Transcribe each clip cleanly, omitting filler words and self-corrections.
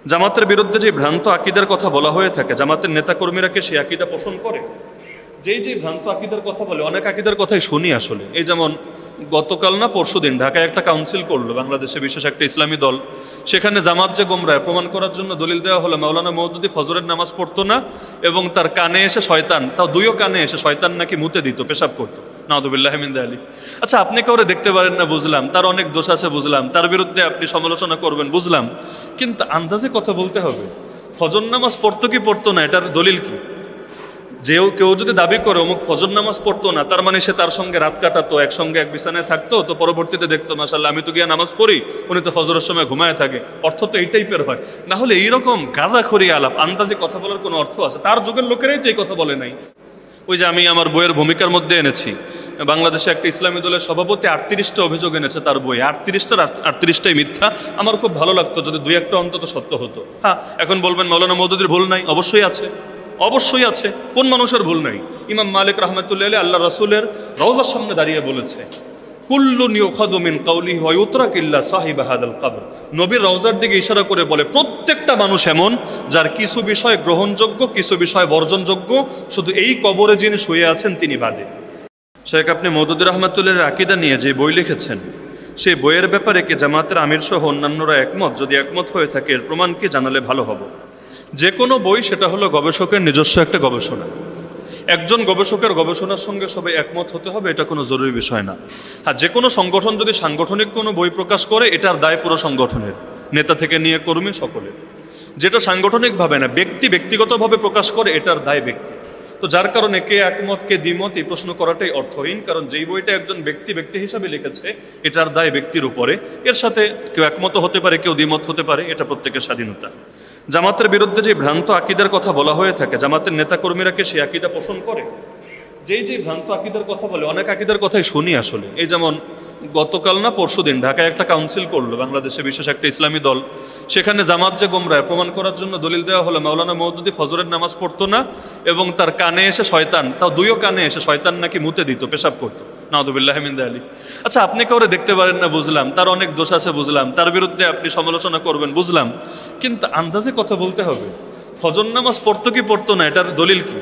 জামাতের বিরুদ্ধে যে ভ্রান্ত আকীদার কথা বলা হয়ে থাকে, জামাতের নেতাকর্মীরা কি সেই আকীদা পোষণ করে? যেই ভ্রান্ত আকীদার কথা বলে, অনেক আকীদার কথাই শুনি আসলে। এই যেমন গতকাল না পরশুদিন ঢাকায় একটা কাউন্সিল করলো বাংলাদেশে বিশেষ একটা ইসলামী দল। সেখানে জামাত যে গোমরায় প্রমাণ করার জন্য দলিল দেওয়া হলো মাওলানা মওদুদী ফজরের নামাজ পড়তো না এবং তার কানে এসে শয়তান, তাও দুইও কানে এসে শয়তান নাকি মুতে দিত, পেশাব করতো। নাউযুবিল্লাহি মিন যালিক। আচ্ছা, আপনি কাউরে দেখতে পারেন না বুঝলাম, তার অনেক দোষ আছে বুঝলাম, তার বিরুদ্ধে আপনি সমালোচনা করবেন বুঝলাম, কিন্তু আন্দাজে কথা বলতে হবে। ফজর নামাজ পড়তো কি পড়তো না, এটার দলিল কি? কেউ যদি দাবি করে অমুক ফজর নামাজ পড়তো না, তার মানে সে তার সঙ্গে রাত কাটাতো, একসঙ্গে এক বিছানায় থাকতো, তো পরবর্তীতে দেখতো মাশাআল্লাহ আমি তো গিয়া নামাজ পড়ি, উনি তো ফজরের সময় ঘুমায় থাকে। অর্থ তো এই টাইপের হয়। না হলে এইরকম গাঁজাখড়ি আলাপ আন্দাজে কথা বলার কোনো অর্থ আছে? তার যুগের লোকেরাই তো এই কথা বলে নাই। ওই যে আমি আমার বইয়ের ভূমিকার মধ্যে এনেছি, বাংলাদেশে একটা ইসলামী দলের সভাপতি 38টা অভিযোগ এনেছে তার বই, 38টাই মিথ্যা। আমার খুব ভালো লাগতো যদি দুই একটা অন্তত সত্য হতো। হ্যাঁ, এখন বলবেন মাওলানা মওদুদীর ভুল নাই, অবশ্যই আছে, অবশ্যই আছে। কোন মানুষের ভুল নাই? ইমাম মালিক রাহমাতুল্লাহ আলাইহি আল্লাহ রাসূলের রওজার সামনে দাঁড়িয়ে বলেছে, কুল্লুন ইউখাযু মিন কাওলিহি ওয়া ইউতরাক ইল্লা সাহিব হাযাল কবর। নবীর রওজার দিকে ইশারা করে বলে প্রত্যেকটা মানুষ এমন যার কিছু বিষয় গ্রহণযোগ্য, কিছু বিষয় বর্জনযোগ্য, শুধু এই কবরে যিনি শুয়ে আছেন তিনি বাদে। শেখ আপনি মওদুদী রাহমাতুল্লাহর আকীদা নিয়ে যে বই লিখেছেন, সেই বইয়ের ব্যাপারে কি জামাতের আমির সহ অন্যান্যরা একমত? যদি একমত হয়ে থাকে এর প্রমাণ কি জানালে ভালো হবে। যে কোনো বই সেটা হলো গবেষকের নিজস্ব একটা গবেষণা। একজন গবেষকের গবেষণার সঙ্গে সবাই একমত হতে হবে এটা কোনো জরুরি বিষয় না। আর যে কোনো সংগঠন যদি সাংগঠনিক কোনো বই প্রকাশ করে, এটার দায় পুরো সংগঠনের, নেতা থেকে নিয়ে কর্মী সকলের। যেটা সাংগঠনিকভাবে না, ব্যক্তিগতভাবে প্রকাশ করে, এটার দায় ব্যক্তি। তো যার কারণে কে একমত কে দ্বিমত এই প্রশ্ন করাটাই অর্থহীন, কারণ যেই বইটা একজন ব্যক্তি হিসাবে লিখেছে এটার দায় ব্যক্তির উপরে। এর সাথে কেউ একমত হতে পারে, কেউ দ্বিমত হতে পারে, এটা প্রত্যেকের স্বাধীনতা। জামাতের বিরুদ্ধে যে ভ্রান্ত আকীদার কথা বলা হয়ে থাকে, জামাতের নেতাকর্মীরা কি সেই আকীদা পোষণ করে? যেই ভ্রান্ত আকীদার কথা বলে, অনেক আকীদার কথাই শুনি আসলে। এই যেমন গতকাল না পরশুদিন ঢাকায় একটা কাউন্সিল করলো বাংলাদেশে বিশেষ একটা ইসলামী দল। সেখানে জামাত যে গোমরায় প্রমাণ করার জন্য দলিল দেওয়া হলো মাওলানা মওদুদী ফজরের নামাজ পড়তো না এবং তার কানে এসে শয়তান, তাও দুইও কানে এসে শয়তান নাকি মুতে দিত, পেশাব করতো। নাউযুবিল্লাহি মিন যালিক। আচ্ছা, আপনি কাউরে দেখতে পারেন না বুঝলাম, তার অনেক দোষ আছে বুঝলাম, তার বিরুদ্ধে আপনি সমালোচনা করবেন বুঝলাম, কিন্তু আন্দাজে কথা বলতে হবে। ফজর নামাজ পড়তো কি পড়তো না, এটার দলিল কি?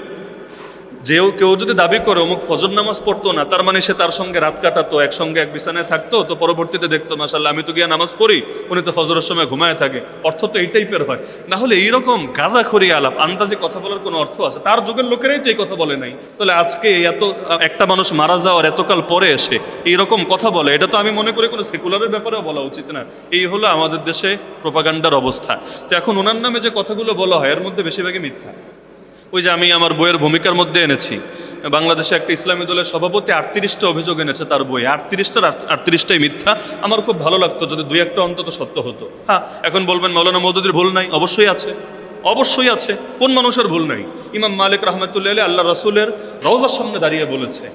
কেউ যদি দাবি করে অমুক ফজর নামাজ পড়তো না, তার মানে সে তার সঙ্গে রাত কাটাতো, একসঙ্গে এক বিছানায় থাকতো, তো পরবর্তীতে দেখতো মাশাআল্লাহ আমি তো গিয়া নামাজ পড়ি, উনি তো ফজরের সময় ঘুমায় থাকে। অর্থ তো এই টাইপের হয়। না হলে এইরকম গাঁজাখড়ি আলাপ আন্দাজে কথা বলার কোনো অর্থ আছে? তার যুগের লোকেরাই তো এই কথা বলে নাই। তাহলে আজকে এত একটা মানুষ মারা যাওয়ার এতকাল পরে এসে এইরকম কথা বলে, এটা তো আমি মনে করি কোনো সেকুলারের ব্যাপারেও বলা উচিত না। এই হলো আমাদের দেশে প্রোপাগান্ডার অবস্থা। তো এখন ওনার নামে যে কথাগুলো বলা হয় এর মধ্যে বেশিরভাগই মিথ্যা। ওই যে আমি আমার বইয়ের ভূমিকার মধ্যে এনেছি, বাংলাদেশে একটা ইসলামী দলের সভাপতি 38টা অভিযোগ এনেছে তার বই, 38টাই মিথ্যা। আমার খুব ভালো লাগতো যদি দুই একটা অন্তত সত্য হতো। হ্যাঁ, এখন বলবেন মাওলানা মওদুদীর ভুল নাই, অবশ্যই আছে, অবশ্যই আছে। কোন মানুষের ভুল নাই? ইমাম মালিক রাহমাতুল্লাহ আলাইহি আল্লাহ রাসূলের রওজার সামনে দাঁড়িয়ে বলেছে,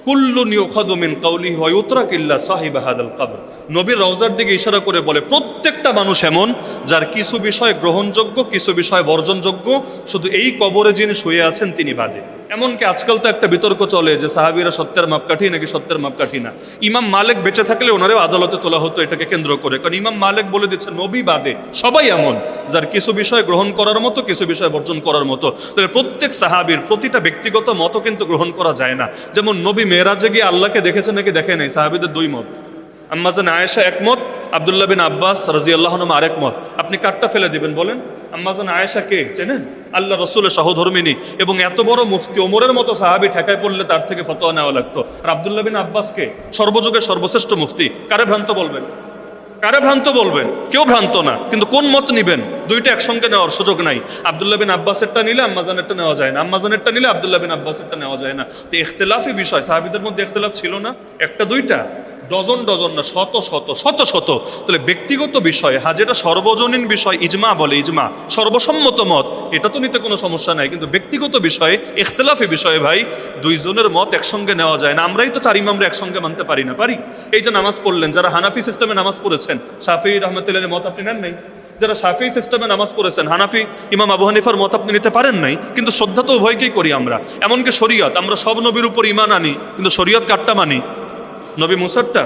কুল্লুন ইউখাযু মিন কাওলিহি ওয়া ইউতরাক ইল্লা সাহিব হাযাল কবর। নবীর রওজার দিকে ইশারা করে বলে প্রত্যেকটা মানুষ এমন যার কিছু বিষয় গ্রহণযোগ্য, কিছু বিষয় বর্জনযোগ্য, শুধু এই কবরে যিনি শুয়ে আছেন তিনি বাদে। এমনকি আজকাল তো একটা বিতর্ক চলে যে সাহাবীরা সত্যের মাপকাঠি নাকি সত্যের মাপকাঠি না। ইমাম মালিক বেঁচে থাকলে ওনারেও আদালতে তোলা হতো এটাকে কেন্দ্র করে, কারণ ইমাম মালিক বলে দিচ্ছে নবী বাদে সবাই এমন যার কিছু বিষয় গ্রহণ করার মতো, কিছু বিষয় বর্জন করার মতো। তবে প্রত্যেক সাহাবীর প্রতিটা ব্যক্তিগত মতও কিন্তু গ্রহণ করা যায় না। যেমন নবী মেরাজে গিয়ে আল্লাহকে দেখেছে নাকি দেখে নাই, সাহাবীদের দুই মত। আম্মাজান আয়েশা একমত, আব্দুল্লাহ বিন আব্বাস রাদিয়াল্লাহু আনহু আরেক মত। আপনি কাটটা ফেলে দিবেন বলেন? আম্মাজান আয়েশা কে চেনেন? আল্লাহ রসুলের সহধর্মিনী এবং এত বড় মুফতি, ওমরের মতো সাহাবী ঠেকায় পড়লে তার থেকে ফতোয়া নেওয়া লাগতো। আর আব্দুল্লাহ বিন আব্বাস কে? সর্বযুগের সর্বশ্রেষ্ঠ মুফতি। কারে ভ্রান্ত বলবেন? কারে ভ্রান্ত বলবেন? কেউ ভ্রান্ত না, কিন্তু কোন মত নিবেন? দুইটা একসঙ্গে নেওয়ার সুযোগ নাই। আব্দুল্লাহ বিন আব্বাসেরটা নিলে আম্মাজানেরটা নেওয়া যায় না, আম্মাজানেরটা নিলে আব্দুল্লাহ বিন আব্বাসেরটা নেওয়া যায় না। তো ইখতিলাফি বিষয়, সাহাবীদের মধ্যে ইখতিলাফ ছিল না একটা দুইটা, ডজন না, শত শত। তাহলে ব্যক্তিগত বিষয়, যেটা সর্বজনীন বিষয়, ইজমা বলে, ইজমা সর্বসম্মত মত, এটা তো নিতে কোনো সমস্যা নাই। কিন্তু ব্যক্তিগত বিষয়ে, ইখতিলাফি বিষয়ে ভাই দুইজনের মত একসঙ্গে নেওয়া যায় না। আমরাই তো চার ইমামরা একসঙ্গে মানতে পারি না, পারি? এই যে নামাজ পড়লেন, যারা হানাফি সিস্টেমে নামাজ পড়েছেন, শাফিঈ রাহমাতুল্লাহির মত আপনি নেন নাই। যারা শাফিঈ সিস্টেমে নামাজ পড়েছেন, হানাফি ইমাম আবু হানিফার মত আপনি নিতে পারেন নাই, কিন্তু শ্রদ্ধা তো উভয়কেই করি আমরা। এমনকি শরীয়ত, আমরা সব নবীর উপর ঈমান আনি, কিন্তু শরীয়ত কাটটা মানি? নবী মুসারটা,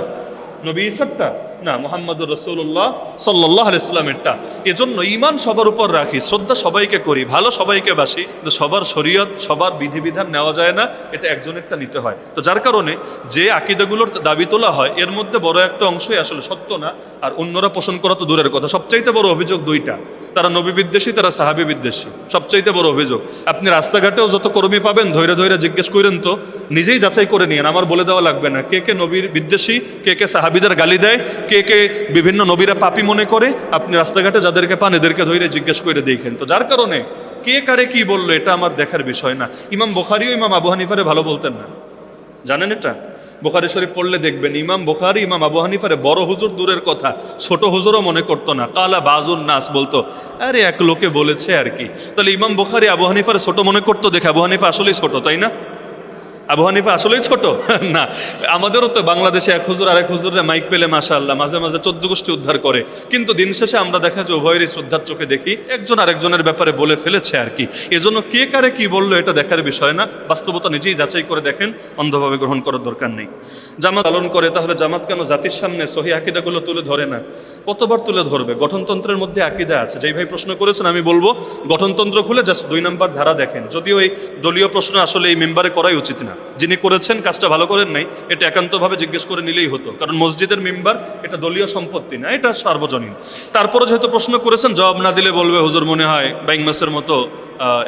নবী ঈসারটা, না, মুহাম্মদুর রাসূলুল্লাহ সাল্লাল্লাহু আলাইহি ওয়াসাল্লামেরটা। এজন্য ঈমান সবার উপর রাখি, শ্রদ্ধা সবাইকে করি, ভালো সবাইকে বাসি, কিন্তু সবার শরীয়ত সবার বিধিবিধান নেওয়া যায় না, এটা একজনেরটা নিতে হয়। তো যার কারণে যে আকীদাগুলোর দাবি তোলা হয় এর মধ্যে বড় একটা অংশই আসলে সত্য না, আর অন্যরা পোষণ করা তো দূরের কথা। সবচাইতে বড় অভিযোগ দুইটা, তারা নবী বিদ্বেষী, তারা সাহাবী বিদ্বেষী, সবচাইতে বড় অভিযোগ। আপনি রাস্তাঘাটেও যত কর্মী পাবেন ধৈর্য ধৈর্য জিজ্ঞেস করেন তো, নিজেই যাচাই করে নিয়েন, আমার বলে দেওয়া লাগবে না কে কে নবীর বিদ্বেষী, কে কে সাহাবীদের গালি দেয়, কে কে বিভিন্ন নবীরা পাপী মনে করে। আপনি রাস্তাঘাটে যাদেরকে পান এদেরকে ধৈর্য জিজ্ঞেস করে দেখেন। তো যার কারণে কে কারে কি বললো এটা আমার দেখার বিষয় না। ইমাম বুখারীও ইমাম আবু হানিফারে ভালো বলতেন না, জানেন এটা? বুখারী শরীফ পড়লে দেখবেন ইমাম বুখারী ইমাম আবু হানিফারে বড় হুজুর দূরের কথা, ছোট হুজুরও মনে করতো না। কালা বাজুন নাস বলতো, আরে এক লোকে বলেছে আর কি। তাহলে ইমাম বুখারী আবু হানিফারে ছোট মনে করতো দেখে আবু হানিফা আসলেই ছোট, তাই না? আবু হানিফা আসলেই ছোট না। আমাদেরও তো বাংলাদেশে এক হুজুর আরেক হুজুরে মাইক পেলে মাশাআল্লাহ মাঝে মাঝে 14 গোষ্ঠী উদ্ধার করে, কিন্তু দিন শেষে আমরা দেখা যায় উভয়েরই শ্রদ্ধার চোখে দেখি একজন আরেকজনের ব্যাপারে বলে ফেলেছে আর কি। এজন্য কে কারে কি বললো এটা দেখার বিষয় না, বাস্তবতা নিজেই যাচাই করে দেখেন, অন্ধভাবে গ্রহণ করার দরকার নেই। জামাত পালন করে, তাহলে জামাত কেন জাতির সামনে সহি আকীদাগুলো তুলে ধরে না? কতবার তুলে ধরবে? গঠনতন্ত্রের মধ্যে আকীদা আছে। যেই ভাই প্রশ্ন করেছেন আমি বলবো গঠনতন্ত্র খুলে জাস্ট 2 নম্বর ধারা দেখেন। যদিও এই দলীয় প্রশ্ন আসলে এই মেম্বারে করাই উচিত না, যিনি করেছেন কাজটা ভালো করেন নাই, এটা একান্তভাবে জিজ্ঞেস করে নিলেই হতো, কারণ মসজিদের মেম্বার এটা দলীয় সম্পত্তি না, এটা সার্বজনীন। তারপরে যেহেতু প্রশ্ন করেছেন জবাব না দিলে বলবে হুজুর মনে হয় বাইং মাসের মতো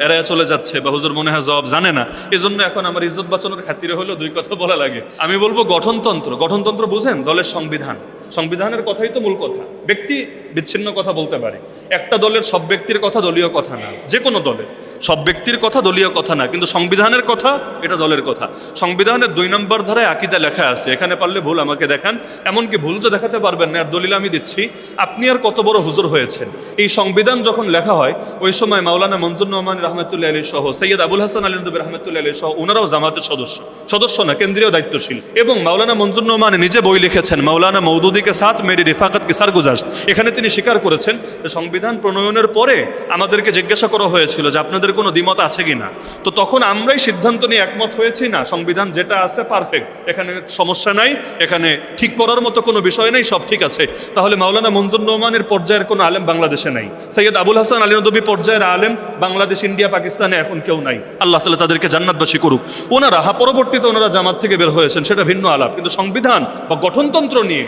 এড়ায় চলে যাচ্ছে, বা হুজুর মনে হয় জবাব জানে না। এজন্য এখন আমার ইজ্জত বাঁচানোর খাতিরে হলেও 2 কথা বলা লাগে। আমি বলবো গঠনতন্ত্র, গঠনতন্ত্র বুঝেন? দলের সংবিধান, সংবিধানের কথাই তো মূল কথা। ব্যক্তি বিচ্ছিন্ন কথা বলতে পারে, একটা দলের সব ব্যক্তির কথা দলীয় কথা না, যে কোনো দলের সব ব্যক্তির কথা দলীয় কথা না, কিন্তু সংবিধানের কথা এটা দলের কথা। সংবিধানের 2 নম্বর ধারায় আকীদা লেখা আছে, এখানে পারলে ভুল আমাকে দেখান, এমনকি ভুল তো দেখাতে পারবেন না, আর দলিল আমি দিচ্ছি। আপনি আর কত বড় হুজুর হয়েছেন, এই সংবিধান যখন লেখা হয় ওই সময় মাওলানা মনজুর রহমান রহমতুল্লাহ আলী সহ সৈয়দ আবুল হাসান আলী নদী রহমতুল্লাহ আলী সহ ওনারাও জামাতের সদস্য না, কেন্দ্রীয় দায়িত্বশীল। এবং মাওলানা মনজুর রহমান নিজে বই লিখেছেন মাওলানা মওদুদি কে সাথ মেরি রিফাকত কি সারগুজাশত, এখানে তিনি স্বীকার করেছেন যে সংবিধান প্রণয়নের পরে আমাদেরকে জিজ্ঞাসা করা হয়েছিল যে আপনাদের কোনো দ্বিমত আছে কিনা। তো তখন আমরাই সিদ্ধান্ত নিয়ে একমত হয়েছি না, সংবিধান যেটা আছে পারফেক্ট, এখানে সমস্যা নাই, এখানে ঠিক করার মতো কোনো বিষয় নেই, সব ঠিক আছে। তাহলে মাওলানা মনজুর রহমানের পর্যায়ের কোনো আলেম বাংলাদেশে নাই, সৈয়দ আবুল হাসান আলী নদী পর্যায়ের আলেম বাংলাদেশ, ইন্ডিয়া, পাকিস্তানে এখন কেউ নাই। আল্লাহ তাআলা তাদেরকে জান্নাতবাসী করুক। ওনারা পরবর্তীতে ওনারা জামাত থেকে বের হয়েছেন, সেটা ভিন্ন আলাপ, কিন্তু সংবিধান বা গঠনতন্ত্র নিয়ে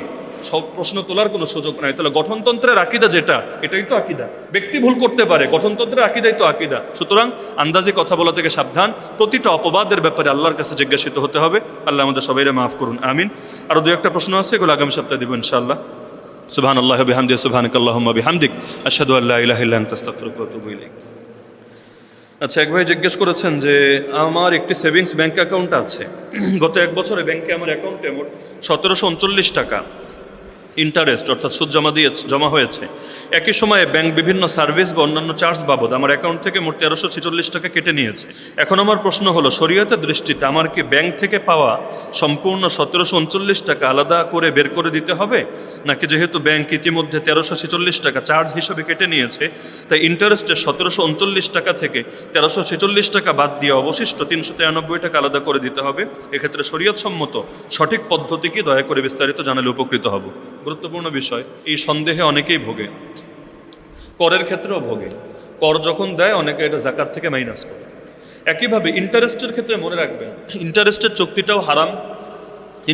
সব প্রশ্ন তোলার কোনো সুযোগ নাই। তাহলে গঠনতন্ত্রের আকীদা যেটা, এটাই তো আকীদা। ব্যক্তি ভুল করতে পারে, গঠনতন্ত্রের আকীদাই তো আকীদা। সুতরাং আন্দাজে কথা বলা থেকে সাবধান, প্রতিটা অপবাদের ব্যাপারে আল্লাহর কাছে জিজ্ঞাসিত হতে হবে। আল্লাহ আমাদের সবাইরে মাফ করুন, আমিন। আরো 2-1টা প্রশ্ন আছে, এগুলো আগামী সপ্তাহে দেব ইনশাআল্লাহ। সুবহানাল্লাহি ওয়া বিহামদিহি সুবহানাকাল্লাহুম্মা বিহামদিক আশহাদু আল্লা ইলাহা ইল্লা আনতা আস্তাগফিরুকা ওয়া আতুবু ইলাইক। আচ্ছা, এক ভাই জিজ্ঞেস করেছেন যে আমার একটি সেভিংস ব্যাংক অ্যাকাউন্ট আছে, গত 1 বছরে ব্যাংকে আমার অ্যাকাউন্টে মোট 1739 টাকা ইন্টারেস্ট অর্থাৎ সুদ জমা হয়েছে। একই সময়ে ব্যাংক বিভিন্ন সার্ভিস বা অন্যান্য চার্জ বাবদ আমার অ্যাকাউন্ট থেকে মোট 1346 টাকা কেটে নিয়েছে। এখন আমার প্রশ্ন হলো, শরীয়তের দৃষ্টিতে আমার কি ব্যাংক থেকে পাওয়া সম্পূর্ণ 1739 টাকা আলাদা করে বের করে দিতে হবে, নাকি যেহেতু ব্যাংক ইতিমধ্যে 1346 টাকা চার্জ হিসেবে কেটে নিয়েছে তাই ইন্টারেস্টের 1739 টাকা থেকে 1346 টাকা বাদ দিয়ে অবশিষ্ট 393 টাকা আলাদা করে দিতে হবে? এক্ষেত্রে শরীয়তসম্মত সঠিক পদ্ধতি কি, দয়া করে বিস্তারিত জানালে উপকৃত হব। গুরুত্বপূর্ণ বিষয়, এই সন্দেহে অনেকেই ভোগে, করের ক্ষেত্রেও ভোগে। কর যখন দেয় অনেকে এটা যাকাত থেকে মাইনাস করে। একইভাবে ইন্টারেস্টের ক্ষেত্রে মনে রাখবেন, ইন্টারেস্টের চুক্তিটাও হারাম,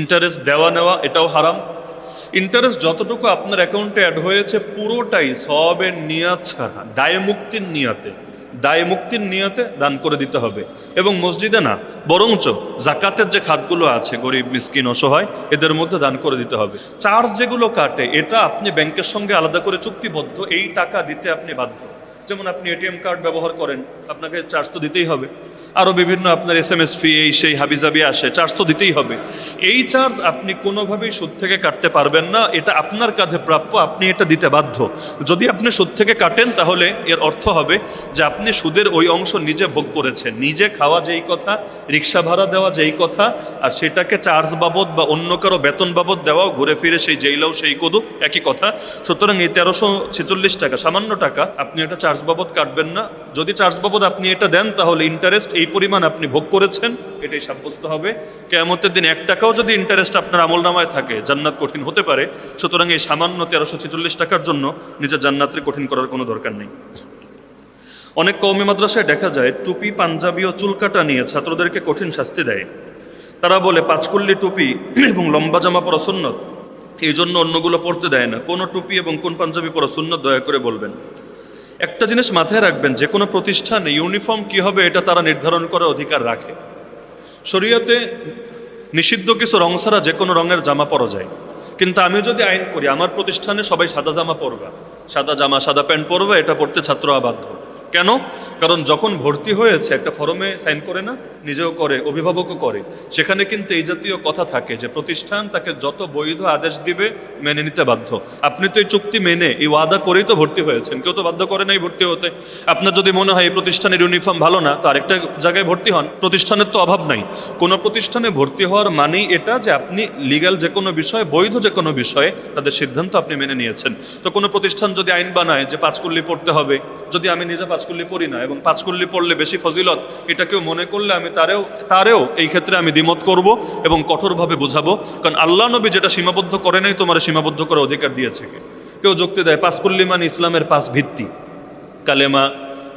ইন্টারেস্ট দেওয়া নেওয়া এটাও হারাম। ইন্টারেস্ট যতটুকু আপনার অ্যাকাউন্টে অ্যাড হয়েছে পুরোটাই সওয়াবের নিয়াত ছাড়া দায় মুক্তির নিয়তে দান করে দিতে হবে। এবং মসজিদে না, বরঞ্চ জাকাতের যে খাতগুলো আছে গরিব মিসকিন অসহায় এদের মধ্যে দান করে দিতে হবে। চার্জ যেগুলো কাটে এটা আপনি ব্যাংকের সঙ্গে আলাদা করে চুক্তিবদ্ধ, এই টাকা দিতে আপনি বাধ্য। যেমন আপনি এটিএম কার্ড ব্যবহার করেন, আপনাকে চার্জ তো দিতেই হবে। আরও বিভিন্ন আপনার SMS ফি এই সেই হাবিজাবি আসে, চার্জ তো দিতেই হবে। এই চার্জ আপনি কোনোভাবেই সুদ থেকে কাটতে পারবেন না, এটা আপনার কাঁধে প্রাপ্য, আপনি এটা দিতে বাধ্য। যদি আপনি সুদ থেকে কাটেন তাহলে এর অর্থ হবে যে আপনি সুদের ওই অংশ নিজে ভোগ করেছেন, নিজে খাওয়া যেই কথা, রিক্সা ভাড়া দেওয়া যেই কথা, আর সেটাকে চার্জ বাবদ বা অন্য কারো বেতন বাবদ দেওয়াও ঘুরে ফিরে সেই জেইলাও সেই কদু একই কথা। সুতরাং এই 1346 টাকা সামান্য টাকা আপনি এটা চার্জ বাবদ কাটবেন না। যদি চার্জ বাবদ আপনি এটা দেন তাহলে ইন্টারেস্ট এই এই পরিমাণ আপনি ভোগ করেছেন, এটাই সাব্যস্ত হবে। কিয়ামতের দিন 1 টাকাও যদি ইন্টারেস্ট আপনার আমলনামায় থাকে, জান্নাত কঠিন হতে পারে। সুতরাং এই সামান্য 1346 টাকার জন্য নিজের জান্নাতকে কঠিন করার কোনো দরকার নেই। অনেক কওমি মাদ্রাসায় দেখা যায় টুপি, পাঞ্জাবি ও চুলকাটা নিয়ে ছাত্রদেরকে কঠিন শাস্তি দেয়। তারা বলে 5 কুল্লি টুপি এবং লম্বা জামা পরা সুন্নত, এই জন্য অন্যগুলো পরতে দেয় না। কোন টুপি এবং কোন পাঞ্জাবি পরা সুন্নত দয়া করে বলবেন। একটা জিনিস মাথায় রাখবেন, যে কোনো প্রতিষ্ঠানে ইউনিফর্ম কি হবে এটা তারা নির্ধারণ করার অধিকার রাখে। শরীয়তে নিষিদ্ধ কিছু রং ছাড়া যে কোনো রঙের জামা পরা যায়, কিন্তু আমি যদি আইন করি আমার প্রতিষ্ঠানে সবাই সাদা জামা পরবা, সাদা জামা সাদা প্যান্ট পরবা, এটা পড়তে ছাত্র আবাধ্য। কেন? কারণ যখন ভর্তি হয়েছে একটা ফর্মে সাইন করে না, নিজেও করে, অভিভাবকও করে, সেখানে কিন্তু এই জাতীয় কথা থাকে যে প্রতিষ্ঠান তাকে যত বৈধ আদেশ দিবে মেনে নিতে বাধ্য। আপনি তো এই চুক্তি মেনে, এই ওয়াদা করেই তো ভর্তি হয়েছেন, কেউ তো বাধ্য করে নাই ভর্তি হতে। আপনার যদি মনে হয় এই প্রতিষ্ঠানের ইউনিফর্ম ভালো না, তো আরেকটা জায়গায় ভর্তি হন, প্রতিষ্ঠানের তো অভাব নাই। কোনো প্রতিষ্ঠানে ভর্তি হওয়ার মানেই এটা যে আপনি লিগ্যাল যে কোনো বিষয়ে, বৈধ যে কোনো বিষয়ে তাদের সিদ্ধান্ত আপনি মেনে নিয়েছেন। তো কোনো প্রতিষ্ঠান যদি আইন বানায় যে 5 কুল্লি পড়তে হবে, যদি আমি নিজে 5 কুল্লি পড়ি না এবং 5 কুল্লি পড়লে বেশি ফজিলত, এটা কেউ মনে করলে আমি তারেও এই ক্ষেত্রে আমি দ্বিমত করব এবং কঠোরভাবে বোঝাবো। কারণ আল্লাহ নবী যেটা সীমাবদ্ধ করে নাই, তোমার সীমাবদ্ধ করার অধিকার দিয়েছে কে? কেউ যুক্তি দেয় 5 কুল্লি মানে ইসলামের 5 ভিত্তি, কালেমা,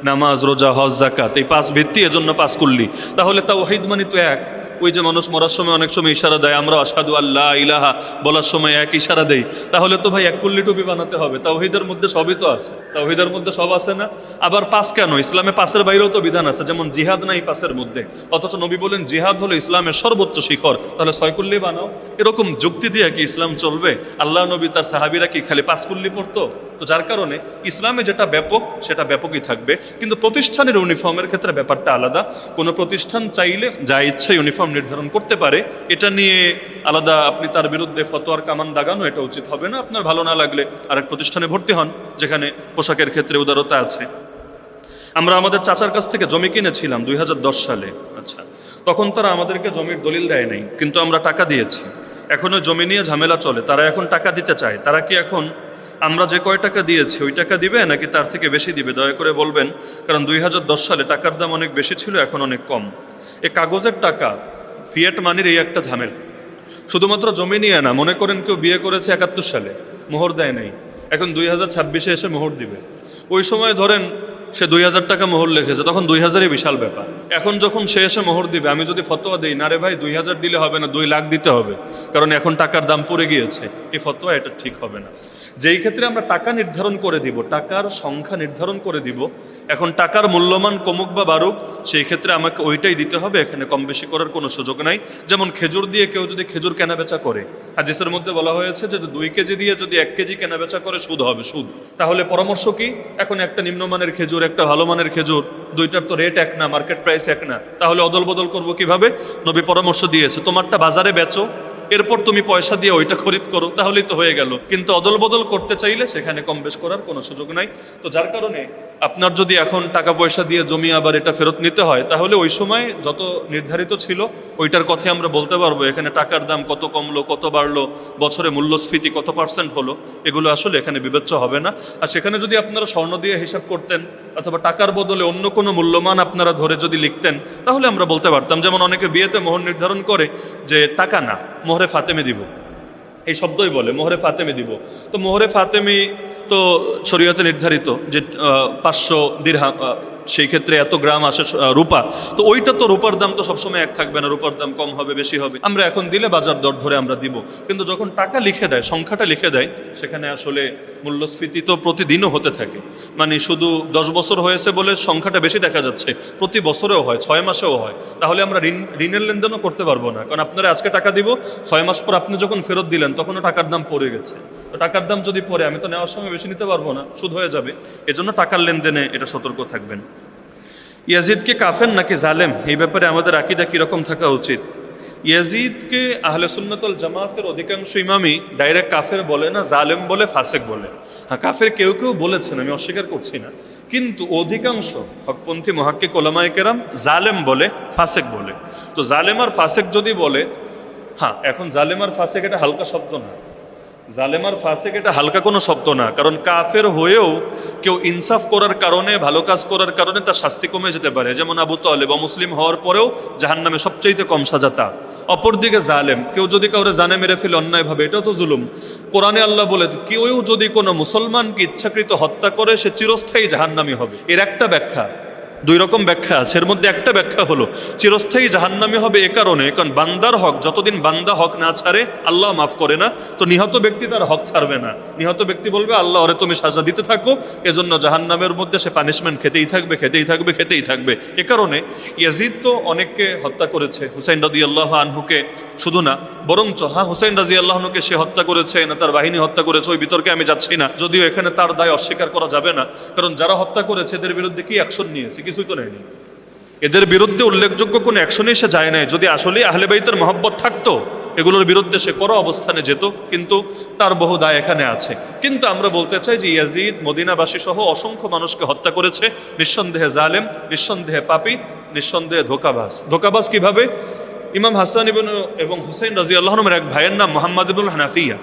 নামাজ, রোজা, হজ, যাকাত, এই 5 ভিত্তি, এজন্য 5 কুল্লি। তাহলে তাওহীদ মানে তো এক। ওই যে মানুষ মরার সময় অনেক সময় ইশারা দেয়, আমরা আশহাদু আল্লাহ ইলাহা বলার সময় এক ইশারা দেই, তাহলে তো ভাই 1 কুল্লি টুপি বানাতে হবে। তাওহীদের মধ্যে সবই তো আছে, তাওহীদের মধ্যে সব আছে না? আবার 5 কেন? ইসলামে 5-এর বাইরেও তো বিধান আছে, যেমন জিহাদ নাই 5-এর মধ্যে, অথচ নবী বলেন জিহাদ হলো ইসলামের সর্বোচ্চ শিখর, তাহলে 6 কুল্লি বানাও। এরকম যুক্তি দিয়ে কি ইসলাম চলবে? আল্লাহ নবী তার সাহাবীরা কি খালি 5 কুল্লি পড়তো? তো যার কারণে ইসলামে যেটা ব্যাপক সেটা ব্যাপকই থাকবে। কিন্তু প্রতিষ্ঠানের ইউনিফর্মের ক্ষেত্রে ব্যাপারটা আলাদা। কোনো প্রতিষ্ঠান চাইলে যা ইচ্ছা ইউনিফর্ম নির্ধারণ করতে পারে, এটা নিয়ে আলাদা আপনি তার বিরুদ্ধে ফতোয়ার কামান দাগানো এটা উচিত হবে না। আপনার ভালো না লাগলে আরেক প্রতিষ্ঠানে ভর্তি হন যেখানে পোশাকের ক্ষেত্রে উদারতা আছে। আমরা আমাদের চাচার কাছ থেকে জমি কিনেছিলাম 2010 সালে। আচ্ছা, তখন তারা আমাদেরকে জমির দলিল দেয় নাই, কিন্তু আমরা টাকা দিয়েছি। এখনো জমি নিয়ে ঝামেলা চলে, তারা এখন টাকা দিতে চায়। তারা কি এখন আমরা যে কয় টাকা দিয়েছি ওই টাকা দিবে নাকি তার থেকে বেশি দিবে? দয়া করে বলবেন, কারণ 2010 সালে টাকার দাম অনেক বেশি ছিল, এখন অনেক কম। এই কাগজের টাকা, ফিয়েট মানির এই একটা ঝামেলা। শুধুমাত্র জমি নিয়ে না, মনে করেন কেউ বিয়ে করেছে 71 সালে, মোহর দেয় নাই, এখন 2026-এ এসে মোহর দিবে। ওই সময় ধরেন সে 2000 টাকা মোহর লিখেছে, তখন 2000-ই বিশাল ব্যাপার। এখন যখন সে এসে মোহর দিবে, আমি যদি ফতোয়া দিই না রে ভাই 2000 দিলে হবে না, 2 লাখ দিতে হবে, কারণ এখন টাকার দাম পড়ে গিয়েছে, এই ফতোয়া এটা ঠিক হবে না। যেই ক্ষেত্রে আমরা টাকা নির্ধারণ করে দিব, টাকার সংখ্যা নির্ধারণ করে দিব, এখন টাকার মূল্যমান কমুক বা বাড়ুক, সেই ক্ষেত্রে আমাকে ওইটাই দিতে হবে, এখানে কম বেশি করার কোনো সুযোগ নাই। যেমন খেজুর দিয়ে কেউ যদি খেজুর কেনাবেচা করে, হাদিসের মধ্যে বলা হয়েছে যে 2 কেজি দিয়ে যদি 1 কেজি কেনাবেচা করে সুদ হবে, সুদ। তাহলে পরামর্শ কি? এখন একটা নিম্নমানের খেজুর, একটা ভালো মানের খেজুর, দুইটার তো রেট এক না, মার্কেট প্রাইস এক না, তাহলে অদল বদল করবো কিভাবে? নবী পরামর্শ দিয়েছে তোমারটা বাজারে বেচো, এরপর তুমি পয়সা দিয়ে ওইটা খরিদ করো, তাহলেই তো হয়ে গেল। কিন্তু অদল বদল করতে চাইলে সেখানে কম বেশ করার কোনো সুযোগ নাই। তো যার কারণে আপনার যদি এখন টাকা পয়সা দিয়ে জমি আবার এটা ফেরত নিতে হয়, তাহলে ওই সময় যত নির্ধারিত ছিল ওইটার কথাই আমরা বলতে পারবো। এখানে টাকার দাম কত কমলো, কত বাড়লো, বছরে মূল্যস্ফীতি কত % হলো, এগুলো আসলে এখানে বিবেচ্য হবে না। আর সেখানে যদি আপনারা স্বর্ণ দিয়ে হিসাব করতেন অথবা টাকার বদলে অন্য কোনো মূল্যমান আপনারা ধরে যদি লিখতেন, তাহলে আমরা বলতে পারতাম। যেমন অনেকে বিয়েতে মোহর নির্ধারণ করে যে টাকা না, মোহরে ফাতেমে দিব, এই শব্দই বলে মোহরে ফাতেমে দিব। তো মোহরে ফাতেমি তো শরীয়তে নির্ধারিত যে 500 দিরহাম, সেই ক্ষেত্রে এত গ্রাম আসে রূপা। তো ওইটা তো রূপার দাম তো সবসময় এক থাকবে না, রূপার দাম কম হবে বেশি হবে, আমরা এখন দিলে বাজার দর ধরে আমরা দিব। কিন্তু যখন টাকা লিখে দেয়, সংখ্যাটা লিখে দেয়, সেখানে আসলে মূল্যস্ফীতি তো প্রতিদিনও হতে থাকে। মানে শুধু 10 বছর হয়েছে বলে সংখ্যাটা বেশি দেখা যাচ্ছে, প্রতি বছরেও হয়, 6 মাসেও হয়। তাহলে আমরা ঋণের লেনদেনও করতে পারবো না, কারণ আপনারা আজকে টাকা দিব, 6 মাস পর আপনি যখন ফেরত দিলেন তখনও টাকার দাম পড়ে গেছে। তো টাকার দাম যদি পড়ে, আমি তো নেওয়ার সময় বেশি নিতে পারবো না, সুদ হয়ে যাবে। এজন্য টাকার লেনদেনে এটা সতর্ক থাকবেন। ইয়াজিদকে কাফের নাকি জালেম, এই ব্যাপারে আমাদের আকীদা কীরকম থাকা উচিত? ইয়াজিদকে আহলে সুন্নাত ওয়াল জামাতের অধিকাংশ ইমামই ডাইরেক্ট কাফের বলে না, জালেম বলে, ফাসেক বলে। হ্যাঁ, কাফের কেউ কেউ বলেছেন, আমি অস্বীকার করছি না, কিন্তু অধিকাংশ হকপন্থী মুহাক্কিক উলামায়ে কেরাম জালেম বলে, ফাসেক বলে। তো জালেম আর ফাসেক যদি বলে, হ্যাঁ, এখন জালেম আর ফাসেক এটা হালকা শব্দ না। জালেম আর ফাসিক এটা হালকা কোনো শব্দ না, কারণ কাফের হয়েও কেউ ইনসাফ করার কারণে, ভালো কাজ করার কারণে তার শাস্তি কমে যেতে পারে। যেমন আবু তালেব অমুসলিম হওয়ার পরেও জাহান্নামে সবচেয়ে কম সাজা তার। অপরদিকে জালেম, কেউ যদি কাউরে জানে মেরে ফেলে অন্যায়ভাবে, এটাও তো জুলুম। কোরআনে আল্লাহ বলে কেউ যদি কোনো মুসলমানকে ইচ্ছাকৃত হত্যা করে সে চিরস্থায়ী জাহান্নামী হবে। এর একটা ব্যাখ্যা, দুই রকম ব্যাখ্যা আছে, এর মধ্যে একটা ব্যাখ্যা হলো চিরস্থায়ী জাহান্নামী হবে এ কারণে, কারণ বান্দার হক যতদিন বান্দা হক না ছাড়ে আল্লাহ মাফ করে না, তো নিহত ব্যক্তি তার হক ছাড়বে না। নিহত ব্যক্তি বলবে আল্লাহ ওরে তুমি সাজা দিতে থাকো, এজন্য জাহান্নামের মধ্যে সে পানিশমেন্ট খেতেই থাকবে, খেতেই থাকবে, খেতেই থাকবে। এ কারণে ইয়াজিদ তো অনেককে হত্যা করেছে, হুসাইন রাদিয়াল্লাহু আনহুকে শুধু না, বরঞ্চ হুসাইন রাদিয়াল্লাহু আনহুকে সে হত্যা করেছে না তার বাহিনী হত্যা করেছে, ওই বিতর্কে আমি যাচ্ছি না, যদিও এখানে তার দায় অস্বীকার করা যাবে না, কারণ যারা হত্যা করেছে এদের বিরুদ্ধে কি অ্যাকশন নিয়েছে, কিছুই তো নেয়নি। এদের বিরুদ্ধে উল্লেখযোগ্য কোনো অ্যাকশনই সে যায় নাই। যদি আসলে আহলে বাইতের মহব্বত থাকতো এগুলোর বিরুদ্ধে সে কড়া অবস্থানে যেত, কিন্তু তার বহু দায় এখানে আছে। কিন্তু আমরা বলতে চাই যে ইয়াজিদ মদিনাবাসী সহ অসংখ্য মানুষকে হত্যা করেছে, নিঃসন্দেহে জালেম, নিঃসন্দেহে পাপী, নিঃসন্দেহে ধোঁকাবাজ। ধোঁকাবাজ কিভাবে? ইমাম হাসান এবং হুসাইন রাদিয়াল্লাহু আনহুর এক ভাইয়ের নাম মুহাম্মদ ইবনুল হানাফিয়া,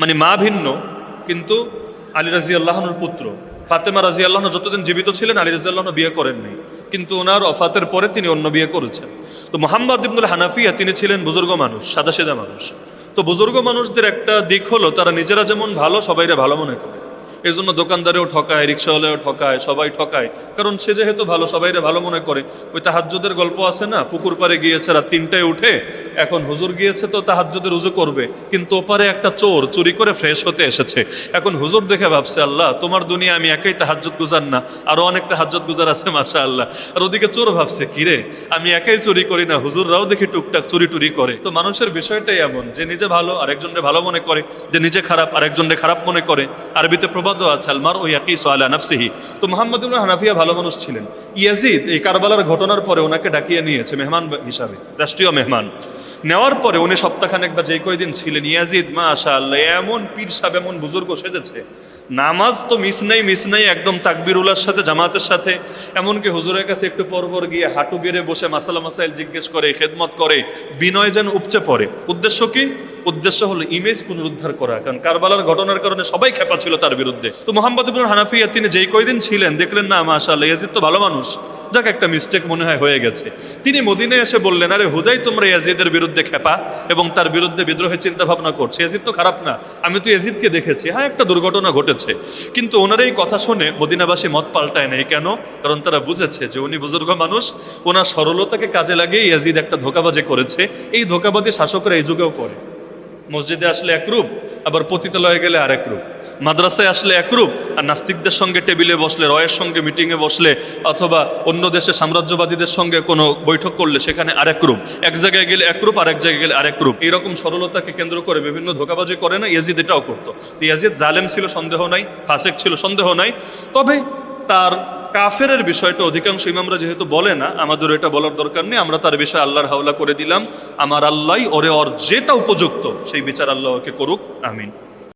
মানে মা ভিন্ন কিন্তু আলী রাদিয়াল্লাহু আনহুর পুত্র। ফাতেমা রাদিয়াল্লাহু আনহা যতদিন জীবিত ছিলেন আলী রাদিয়াল্লাহু আনহু বিয়ে করেননি, কিন্তু ওনার ওফাতের পরে তিনি অন্য বিয়ে করেছেন। তো মুহাম্মদ ইবনুল হানাফিয়া তিনি ছিলেন বুজুর্গ মানুষ, সাদাসিধা মানুষ। তো বুজুর্গ মানুষদের একটা দিক হলো তারা নিজেরা যেমন ভালো সবাইরে ভালো মনে করে, এই জন্য দোকানদারেও ঠকায়, রিক্সাওয়ালাও ঠকায়, সবাই ঠকায়, কারণ সে যেহেতু ভালো সবাইরে ভালো মনে করে। ওই তাহাজ্জুদের গল্প আছে না, পুকুর পাড়ে গিয়েছে রাত 3টায় উঠে, এখন হুজুর গিয়েছে তো তাহাজ্জুদের উজু করবে, কিন্তু ওপারে একটা চোর চুরি করে ফ্রেশ হতে এসেছে। এখন হুজুর দেখে ভাবছে আল্লাহ তোমার দুনিয়া আমি একাই তাহাজ্জুদ গুজার না, আরো অনেক তাহাজ্জুদ গুজার আছে মাশাআল্লাহ। আর ওদিকে চোর ভাবছে কিরে আমি একাই চুরি করি না, হুজুররাও দেখি টুকটাক চুরি টুরি করে। তো মানুষের বিষয়টাই এমন, যে নিজে ভালো আরেকজনকে ভালো মনে করে, যে নিজে খারাপ আরেকজনকে খারাপ মনে করে। আরবিতে প্রবাদও আছে আলমার ও ইয়াকিসু আলা নাফসিহি। তো মুহাম্মদ ইবনে হানাফিয়া ভালো মানুষ ছিলেন। ইয়াজিদ এই কারবালার ঘটনার পরে ওনাকে ডাকিয়ে নিয়েছে মেহমান হিসাবে, রাষ্ট্রীয় মেহমান। নেওয়ার পরে উনি সপ্তাহখানেক বা যে কয়দিন ছিলেন, ইয়াজিদ মাশাআল্লাহ এমন পীর সাহেব, এমন বুজুর্গ সেজেছে, নামাজ তো মিস নাই, একদম তাকবীরুল্লাহর সাথে, জামাতের সাথে। এমনকি হুজুরের কাছে একটু পরপর গিয়ে হাঁটু গেড়ে বসে মাসালা মাসাইল জিজ্ঞেস করে, খেদমত করে, বিনয় যেন উপচে পড়ে। উদ্দেশ্য কি? উদ্দেশ্য হলো ইমেজ পুনরুদ্ধার করা, কারণ কারবালার ঘটনার কারণে সবাই খেপা ছিল তার বিরুদ্ধে। তো মুহাম্মদ ইবনুল হানাফিয়া তিনি যেই কয়দিন ছিলেন দেখলেন না মাশাআল্লাহ ইয়াজিদ তো ভালো মানুষ, যাক একটা মিস্টেক মনে হয় হয়ে গেছে। তিনি মদিনায় এসে বললেন আরে হুদাই তোমরা ইয়াজিদের বিরুদ্ধে খেপা এবং তার বিরুদ্ধে বিদ্রোহের চিন্তা ভাবনা করছে, ইয়াজিদ তো খারাপ না, আমি তো ইয়াজিদকে দেখেছি, হ্যাঁ একটা দুর্ঘটনা ঘটেছে। কিন্তু ওনার এই কথা শুনে মদিনাবাসী মত পাল্টায় নাই। কেন? কারণ তারা বুঝেছে যে উনি বুজুর্গ মানুষ, ওনার সরলতাকে কাজে লাগিয়ে ইয়াজিদ একটা ধোঁকাবাজি করেছে। এই ধোঁকাবাজি শাসকরা এই যুগেও করে। মসজিদে আসলে এক রূপ, আবার পতিতালয়ে গেলে আরেক রূপ। মাদ্রাসায় আসলে এক রূপ, আর নাস্তিকদের সঙ্গে টেবিলে বসলে, রয়ের সঙ্গে মিটিংয়ে বসলে, অথবা অন্য দেশের সাম্রাজ্যবাদীদের সঙ্গে কোনো বৈঠক করলে সেখানে আরেক রূপ। এক জায়গায় গেলে এক রূপ, আরেক জায়গায় গেলে আরেক রূপ। এইরকম সরলতাকে কেন্দ্র করে বিভিন্ন ধোঁকাবাজি করে না, ইয়াজিদ এটাও করতো। ইয়াজিদ জালেম ছিল সন্দেহ নাই, ফাসেক ছিল সন্দেহ নাই, তবে তার কাফেরের বিষয়টা অধিকাংশ ইমামরা যেহেতু বলে না, আমাদের এটা বলার দরকার নেই, আমরা তার বিষয়ে আল্লাহর হাওলা করে দিলাম। আমার আল্লাহ ওর যেটা উপযুক্ত সেই বিচার আল্লাহ ওকে করুক, আমিন।